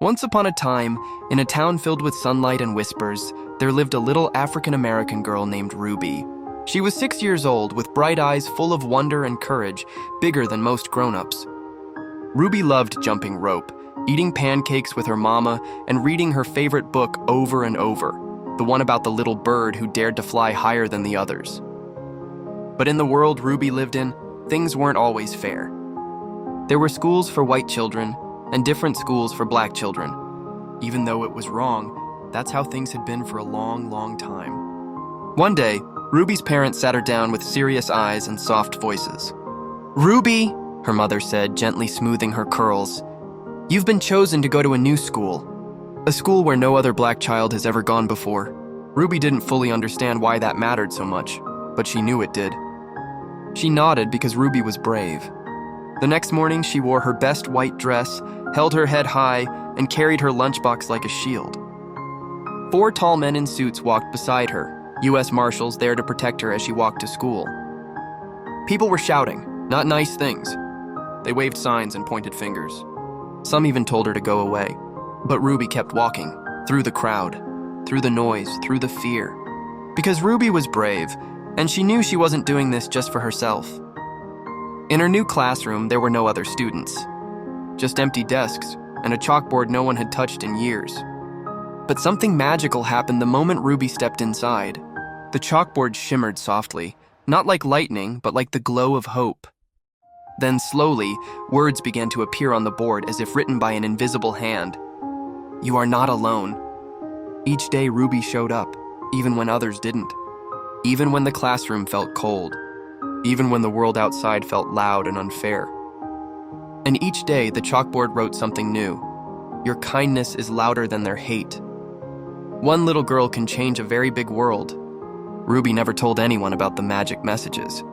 Once upon a time, in a town filled with sunlight and whispers, there lived a little African-American girl named Ruby. She was 6 years old, with bright eyes full of wonder and courage, bigger than most grown-ups. Ruby loved jumping rope, eating pancakes with her mama, and reading her favorite book over and over, the one about the little bird who dared to fly higher than the others. But in the world Ruby lived in, things weren't always fair. There were schools for white children and different schools for black children. Even though it was wrong, that's how things had been for a long, long time. One day, Ruby's parents sat her down with serious eyes and soft voices. "Ruby," her mother said, gently smoothing her curls, "you've been chosen to go to a new school. A school where no other black child has ever gone before." Ruby didn't fully understand why that mattered so much, but she knew it did. She nodded because Ruby was brave. The next morning, she wore her best white dress, held her head high, and carried her lunchbox like a shield. 4 tall men in suits walked beside her, U.S. Marshals there to protect her as she walked to school. People were shouting, not nice things. They waved signs and pointed fingers. Some even told her to go away. But Ruby kept walking, through the crowd, through the noise, through the fear. Because Ruby was brave, and she knew she wasn't doing this just for herself. In her new classroom, there were no other students. Just empty desks and a chalkboard no one had touched in years. But something magical happened the moment Ruby stepped inside. The chalkboard shimmered softly, not like lightning, but like the glow of hope. Then slowly, words began to appear on the board as if written by an invisible hand. "You are not alone." Each day Ruby showed up, even when others didn't. Even when the classroom felt cold. Even when the world outside felt loud and unfair. And each day the chalkboard wrote something new. Your kindness is louder than their hate. One little girl can change a very big world. Ruby never told anyone about the magic messages.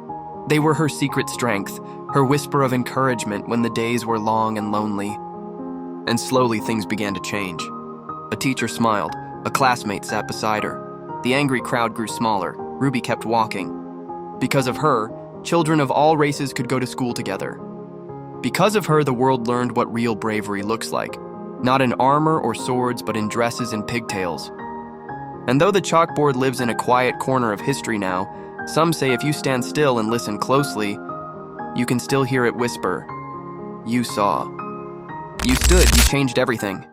They were her secret strength, her whisper of encouragement when the days were long and lonely. And slowly things began to change. A teacher smiled, a classmate sat beside her. The angry crowd grew smaller. Ruby kept walking. Because of her, children of all races could go to school together. Because of her, the world learned what real bravery looks like. Not in armor or swords, but in dresses and pigtails. And though the chalkboard lives in a quiet corner of history now, some say if you stand still and listen closely, you can still hear it whisper, "You saw. You stood, you changed everything."